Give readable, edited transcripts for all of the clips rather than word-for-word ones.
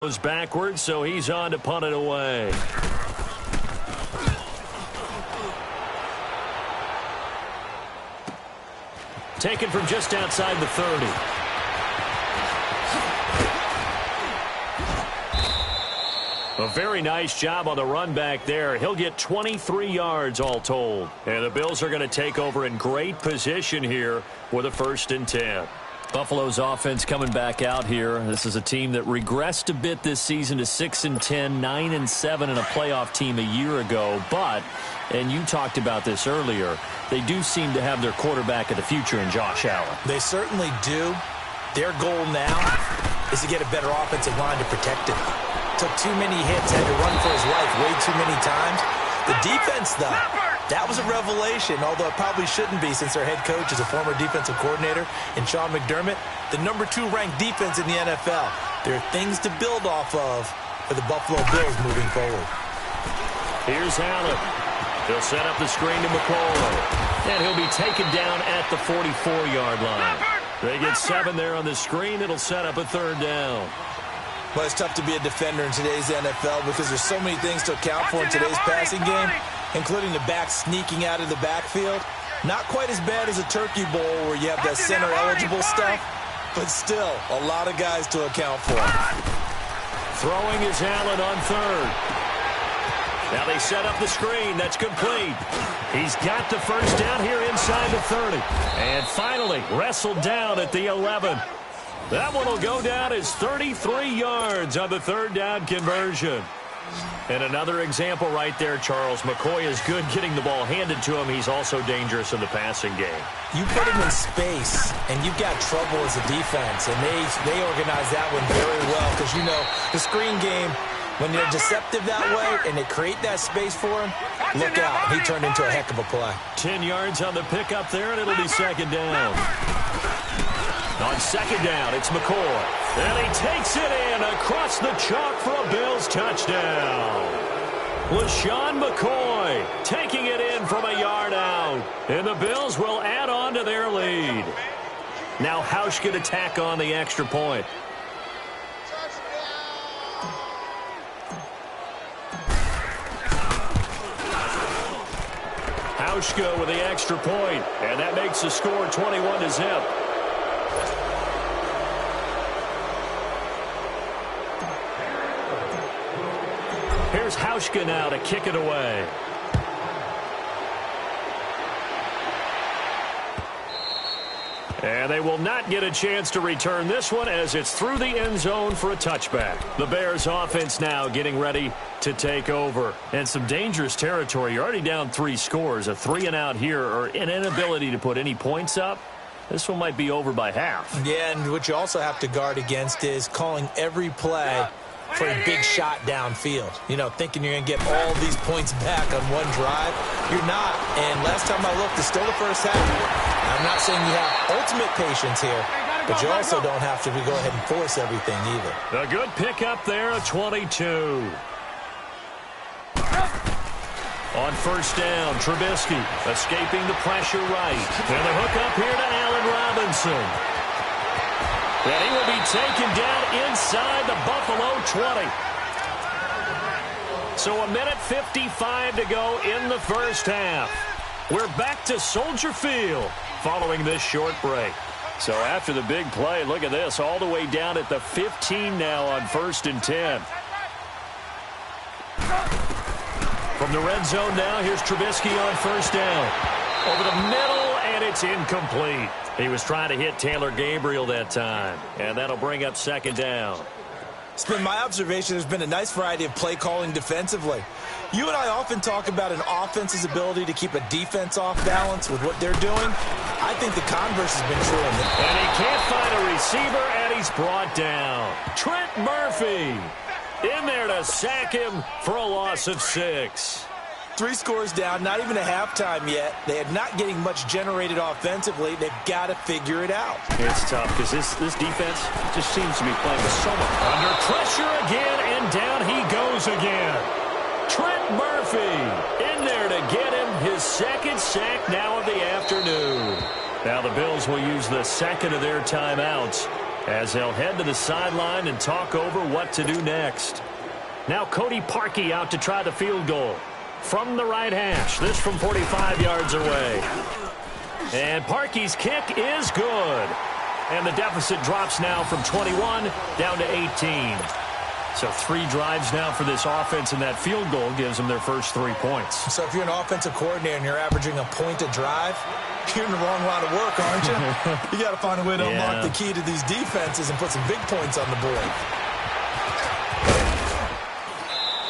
Goes backwards, so he's on to punt it away. Taken from just outside the 30. A very nice job on the run back there. He'll get 23 yards all told. And the Bills are going to take over in great position here with a 1st and 10. Buffalo's offense coming back out here. This is a team that regressed a bit this season to 6-10, 9-7 and a playoff team a year ago. But, and you talked about this earlier, they do seem to have their quarterback of the future in Josh Allen. They certainly do. Their goal now is to get a better offensive line to protect him. Took too many hits, had to run for his life way too many times. The defense, though, that was a revelation, although it probably shouldn't be since their head coach is a former defensive coordinator in Sean McDermott. The number 2 ranked defense in the NFL. There are things to build off of for the Buffalo Bills moving forward. Here's Allen. He'll set up the screen to McCoy. And he'll be taken down at the 44-yard line. They get 7 there on the screen. It'll set up a 3rd down. Well, it's tough to be a defender in today's NFL because there's so many things to account for in today's passing game, including the back sneaking out of the backfield. Not quite as bad as a turkey bowl where you have that center-eligible stuff, but still a lot of guys to account for. Throwing is Allen on 3rd. Now they set up the screen. That's complete. He's got the 1st down here inside the 30. And finally wrestled down at the 11. That one will go down as 33 yards on the 3rd down conversion. And another example right there, Charles. McCoy is good getting the ball handed to him. He's also dangerous in the passing game. You put him in space, and you've got trouble as a defense. And they organize that one very well because, you know, the screen game, when they're deceptive that way and they create that space for him, look out. He turned into a heck of a play. 10 yards on the pickup there, and it'll be 2nd down. On 2nd down, it's McCoy. And he takes it in across the chalk for a Bills touchdown. LaShawn McCoy taking it in from a yard out. And the Bills will add on to their lead. Now Hausch can attack on the extra point. Hauschka with the extra point, and that makes the score 21-0. Here's Hauschka now to kick it away. And they will not get a chance to return this one as it's through the end zone for a touchback. The Bears offense now getting ready to take over. And some dangerous territory. You're already down 3 scores. A 3-and-out here or an inability to put any points up. This one might be over by half. Yeah, and what you also have to guard against is calling every play for a big shot downfield. You know, thinking you're going to get all these points back on one drive. You're not. And last time I looked, it's still the first half. I'm not saying you have ultimate patience here, but you also don't have to go ahead and force everything either. A good pickup there, a 22. On 1st down, Trubisky escaping the pressure right. And the hook up here to Allen Robinson. And he will be taken down inside the Buffalo 20. So 1:55 to go in the 1st half. We're back to Soldier Field following this short break. So after the big play, look at this, all the way down at the 15 now on 1st and 10. From the red zone now, here's Trubisky on 1st down. Over the middle, and it's incomplete. He was trying to hit Taylor Gabriel that time, and that'll bring up 2nd down. It's been my observation there's been a nice variety of play calling defensively. You and I often talk about an offense's ability to keep a defense off balance with what they're doing. I think the converse has been true. And he can't find a receiver, and he's brought down. Trent Murphy in there to sack him for a loss of 6. 3 scores down, not even a halftime yet. They are not getting much generated offensively. They've got to figure it out. It's tough because this defense just seems to be playing with so much. Under pressure again, and down he goes again. Trent Murphy in there to get him his 2nd sack now of the afternoon. Now the Bills will use the 2nd of their timeouts as they'll head to the sideline and talk over what to do next. Now Cody Parkey out to try the field goal from the right hash. This from 45 yards away. And Parkey's kick is good. And the deficit drops now from 21 down to 18. So 3 drives now for this offense, and that field goal gives them their first 3 points. So if you're an offensive coordinator and you're averaging a point a drive, you're in the wrong line of work, aren't you? You got to find a way to unlock the key to these defenses and put some big points on the board.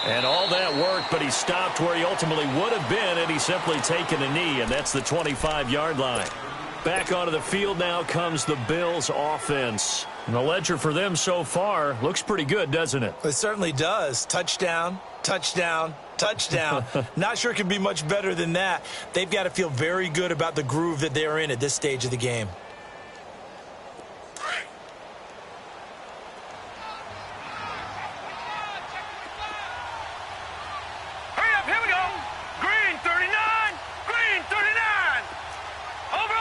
And all that worked, but he stopped where he ultimately would have been had he simply taken a knee, and that's the 25-yard line. Back onto the field now comes the Bills offense. And the ledger for them so far looks pretty good, doesn't it? It certainly does. Touchdown, touchdown, touchdown. Not sure it can be much better than that. They've got to feel very good about the groove that they're in at this stage of the game. Hurry up, here we go. Green 39, green 39. Over.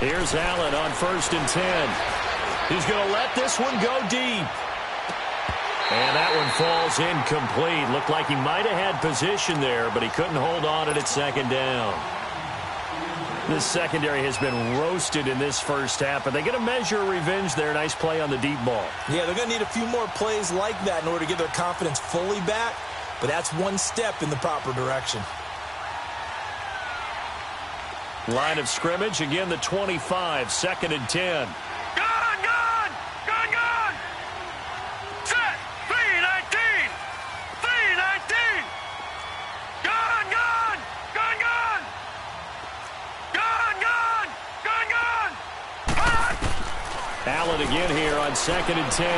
Here's Allen on 1st and 10. He's going to let this one go deep. And that one falls incomplete. Looked like he might have had position there, but he couldn't hold on at second down. This secondary has been roasted in this first half, but they get a measure of revenge there. Nice play on the deep ball. Yeah, they're going to need a few more plays like that in order to get their confidence fully back, but that's one step in the proper direction. Line of scrimmage, again the 25, 2nd and 10. Gone! Set! 3-19! 3-19! Gone! Hot! Allen again here on 2nd and 10.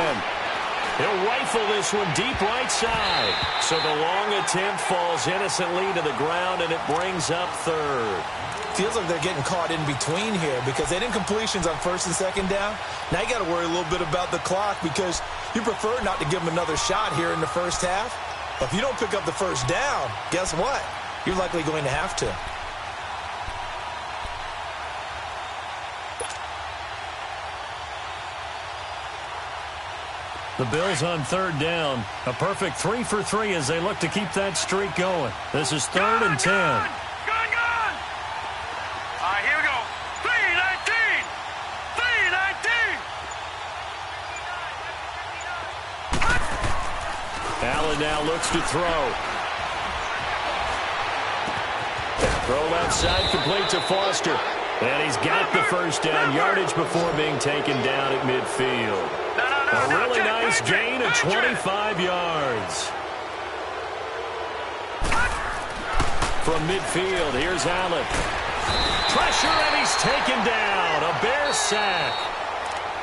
He'll rifle this one deep right side. So the long attempt falls innocently to the ground, and it brings up 3rd. Feels like they're getting caught in between here because they didn't completions on 1st and 2nd down. Now you got to worry a little bit about the clock because you prefer not to give them another shot here in the first half. But if you don't pick up the first down, guess what? You're likely going to have to. The Bills on 3rd down. A perfect 3 for 3 as they look to keep that streak going. This is 3rd and 10. Gone! All right, here we go. 3-19! 3-19! Allen now looks to throw. Throw left side, complete to Foster. And he's got the first down, yardage before being taken down at midfield. A really nice gain of 25 yards. From midfield, here's Allen. Pressure, and he's taken down. A Bear sack.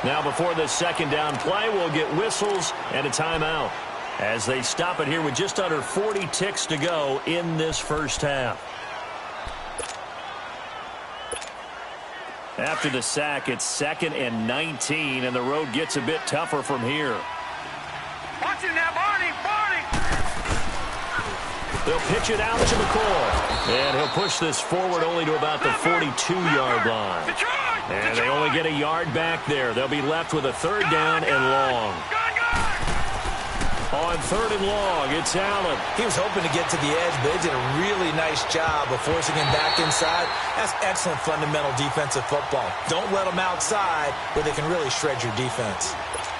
Now before the 2nd down play, we'll get whistles and a timeout as they stop it here with just under 40 ticks to go in this first half. After the sack, it's 2nd and 19, and the road gets a bit tougher from here. Watch it now, Barney! They'll pitch it out to McCoy, and he'll push this forward only to about the 42-yard line. And they only get a yard back there. They'll be left with a 3rd down and long. On 3rd and long, it's Allen. He was hoping to get to the edge, but they did a really nice job of forcing him back inside. That's excellent fundamental defensive football. Don't let them outside where they can really shred your defense.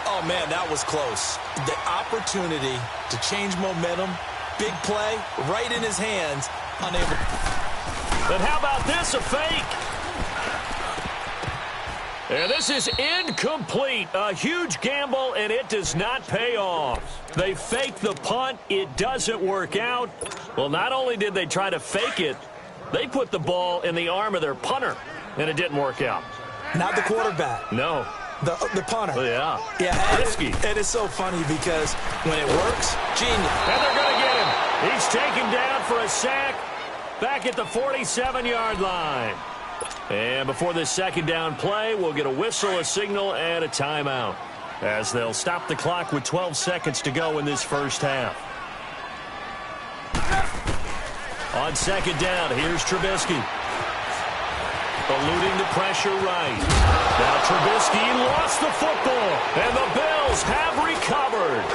Oh, man, that was close. The opportunity to change momentum, big play, right in his hands, unable. But how about this, a fake? And this is incomplete. A huge gamble, and it does not pay off. They fake the punt. It doesn't work out. Well, not only did they try to fake it, they put the ball in the arm of their punter, and it didn't work out. Not the quarterback. No. The punter. Yeah. Yeah. Risky. It is so funny because when it works, genius. And they're going to get him. He's taken down for a sack back at the 47-yard line. And before this 2nd down play, we'll get a whistle, a signal, and a timeout as they'll stop the clock with 12 seconds to go in this first half. On 2nd down, here's Trubisky. Eluding the pressure right. Now Trubisky lost the football, and the Bills have recovered.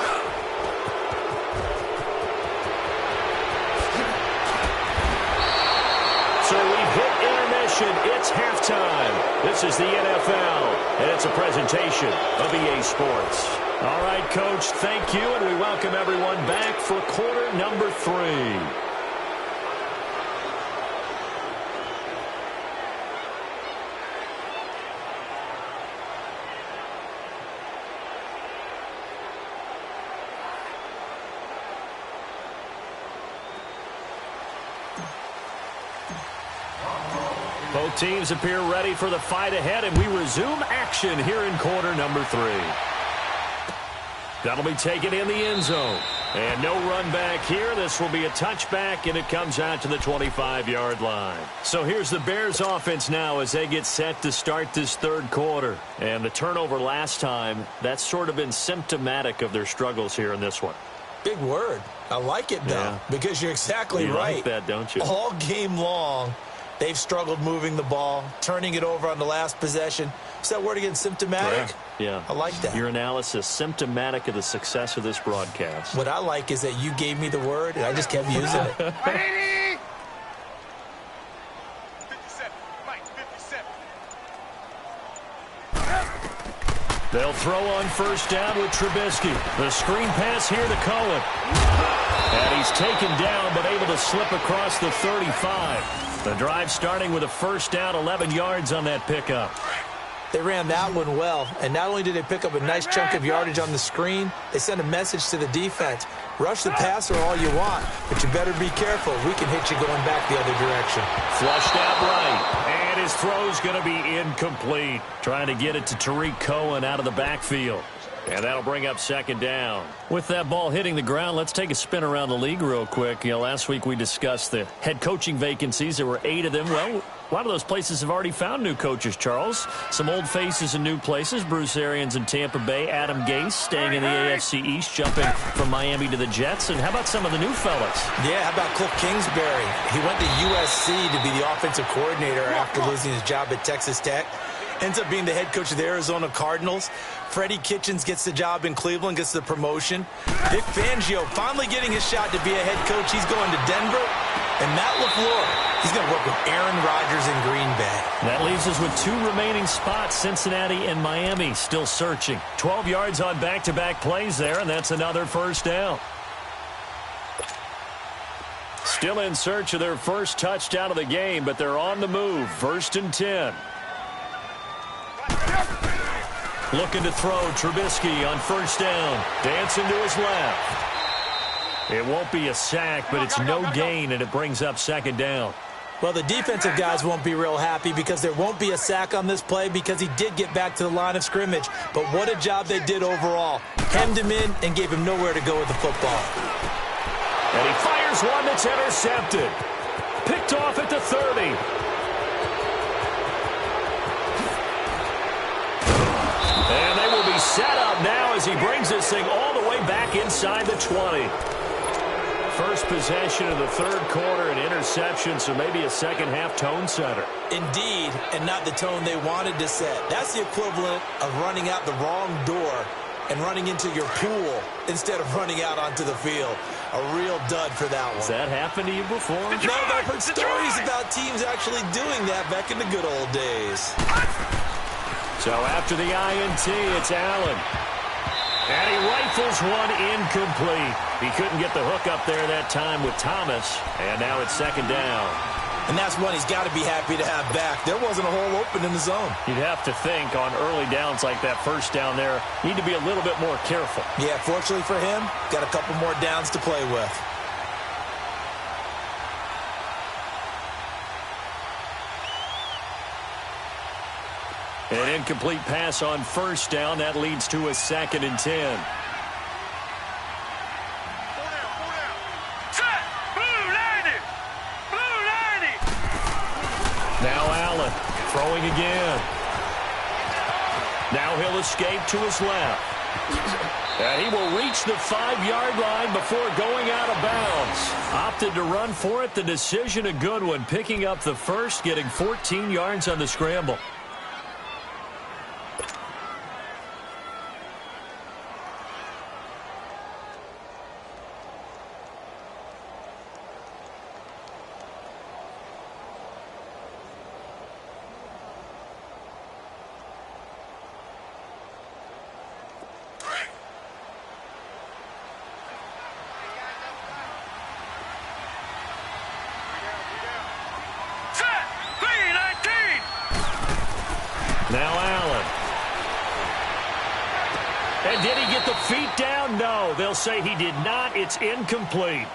So we've hit intermission. It's halftime. This is the NFL, and it's a presentation of EA Sports. All right, Coach, thank you, and we welcome everyone back for quarter number 3. Both teams appear ready for the fight ahead, and we resume action here in quarter number 3. That'll be taken in the end zone. And no run back here. This will be a touchback, and it comes out to the 25-yard line. So here's the Bears offense now as they get set to start this third quarter. And the turnover last time, that's sort of been symptomatic of their struggles here in this one. Big word. I like it, though, because you're exactly right. You like that, don't you? All game long, they've struggled moving the ball, turning it over on the last possession. Is that word again, symptomatic? Yeah. I like that. Your analysis, symptomatic of the success of this broadcast. What I like is that you gave me the word, and I just kept using it. 57. Mike, 57. They'll throw on first down with Trubisky. The screen pass here to Cohen. And he's taken down, but able to slip across the 35. The drive starting with a first down, 11 yards on that pickup. They ran that one well, and not only did they pick up a nice chunk of yardage on the screen, they sent a message to the defense. Rush the passer all you want, but you better be careful. We can hit you going back the other direction. Flushed out right, and his throw's going to be incomplete. Trying to get it to Tariq Cohen out of the backfield. And that'll bring up second down. With that ball hitting the ground, let's take a spin around the league real quick. You know, last week we discussed the head coaching vacancies. There were 8 of them. Well, a lot of those places have already found new coaches, Charles. Some old faces in new places. Bruce Arians in Tampa Bay. Adam Gase staying in the AFC East, jumping from Miami to the Jets. And how about some of the new fellas? Yeah, how about Cliff Kingsbury? He went to USC to be the offensive coordinator after losing his job at Texas Tech. Ends up being the head coach of the Arizona Cardinals. Freddie Kitchens gets the job in Cleveland, gets the promotion. Vic Fangio finally getting his shot to be a head coach. He's going to Denver. And Matt LaFleur, he's going to work with Aaron Rodgers in Green Bay. That leaves us with 2 remaining spots, Cincinnati and Miami, still searching. 12 yards on back-to-back plays there, and that's another first down. Still in search of their first touchdown of the game, but they're on the move. 1st and 10. Looking to throw, Trubisky on first down. Dancing to his left. It won't be a sack, but it's no gain, and it brings up second down. Well, the defensive guys won't be real happy because there won't be a sack on this play because he did get back to the line of scrimmage. But what a job they did overall. Hemmed him in and gave him nowhere to go with the football. And he fires one that's intercepted. Picked off at the 30. And they will be set up now as he brings this thing all the way back inside the 20. First possession of the third quarter, an interception, so maybe a second-half tone setter. Indeed, and not the tone they wanted to set. That's the equivalent of running out the wrong door and running into your pool instead of running out onto the field. A real dud for that one. Has that happened to you before? No, but I've heard stories about teams actually doing that back in the good old days. So after the INT, it's Allen. And he rifles one incomplete. He couldn't get the hook up there that time with Thomas. And now it's second down. And that's one he's got to be happy to have back. There wasn't a hole open in the zone. You'd have to think on early downs like that first down there, need to be a little bit more careful. Yeah, fortunately for him, got a couple more downs to play with. An incomplete pass on first down. That leads to a 2nd and 10. Set. Blue 90. Blue 90. Now Allen throwing again. Now he'll escape to his left. And he will reach the 5-yard line before going out of bounds. Opted to run for it. The decision a good one. Picking up the first, getting 14 yards on the scramble. Now Allen. And did he get the feet down? No, they'll say he did not. It's incomplete.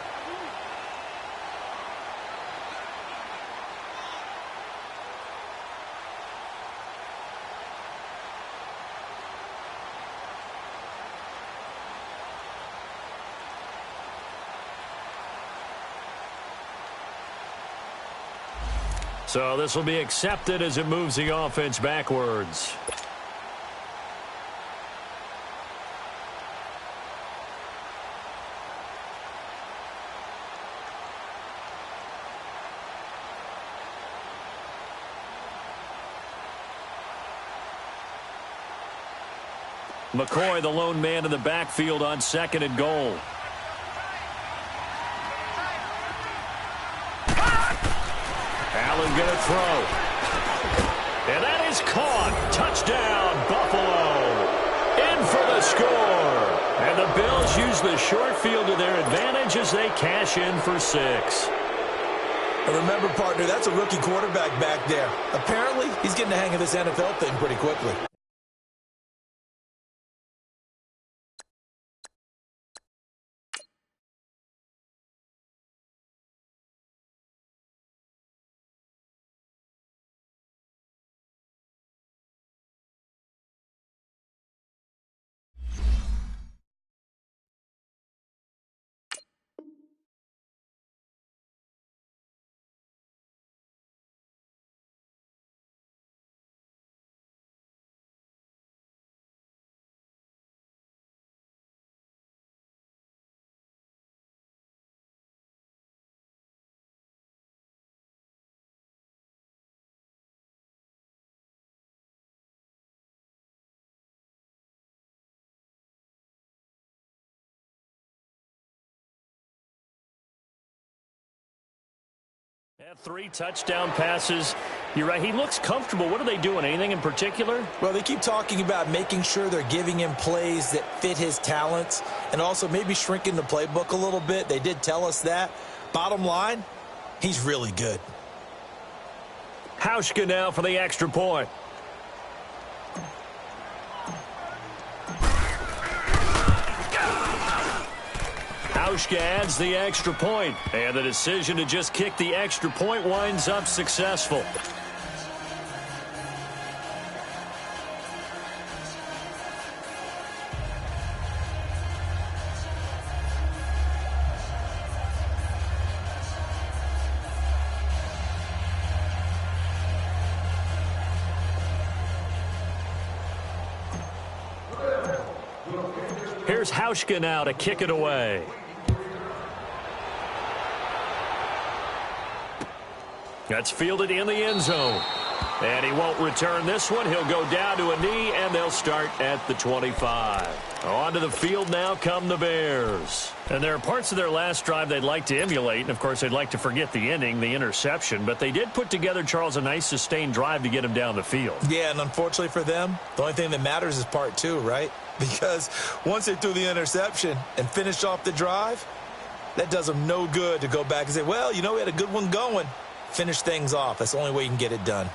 So this will be accepted as it moves the offense backwards. McCoy, the lone man in the backfield on 2nd and goal. Allen going to throw. And that is caught. Touchdown, Buffalo. In for the score. And the Bills use the short field to their advantage as they cash in for 6. Remember, partner, that's a rookie quarterback back there. Apparently, he's getting the hang of this NFL thing pretty quickly. Yeah, 3 touchdown passes. You're right. He looks comfortable. What are they doing? Anything in particular? Well, they keep talking about making sure they're giving him plays that fit his talents and also maybe shrinking the playbook a little bit. They did tell us that. Bottom line, he's really good. Hauschka now for the extra point. Hauschka adds the extra point, and the decision to just kick the extra point winds up successful. Here's Hauschka now to kick it away. That's fielded in the end zone. And he won't return this one. He'll go down to a knee, and they'll start at the 25. Onto the field now come the Bears. And there are parts of their last drive they'd like to emulate. And, of course, they'd like to forget the ending, the interception. But they did put together, Charles, a nice sustained drive to get him down the field. Yeah, and unfortunately for them, the only thing that matters is part 2, right? Because once they threw the interception and finished off the drive, that does them no good to go back and say, well, you know, we had a good one going. Finish things off. That's the only way you can get it done.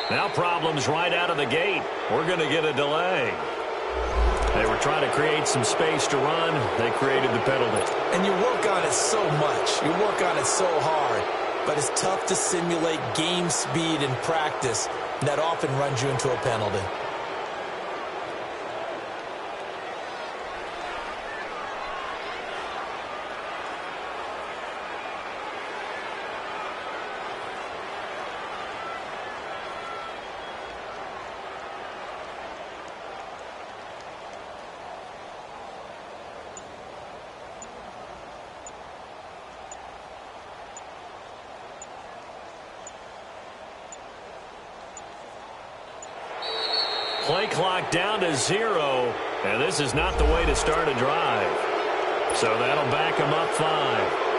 Now problems right out of the gate. We're going to get a delay. They were trying to create some space to run. They created the penalty. And you work on it so much. You work on it so hard. But it's tough to simulate game speed in practice. That often runs you into a penalty. Play clock down to 0, and this is not the way to start a drive. So that'll back them up 5.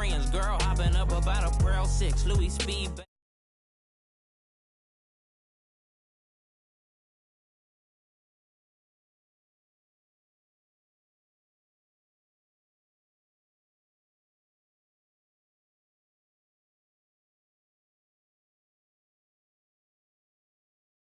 friends. Girl hopping up about a Pearl 6. Louis Speed.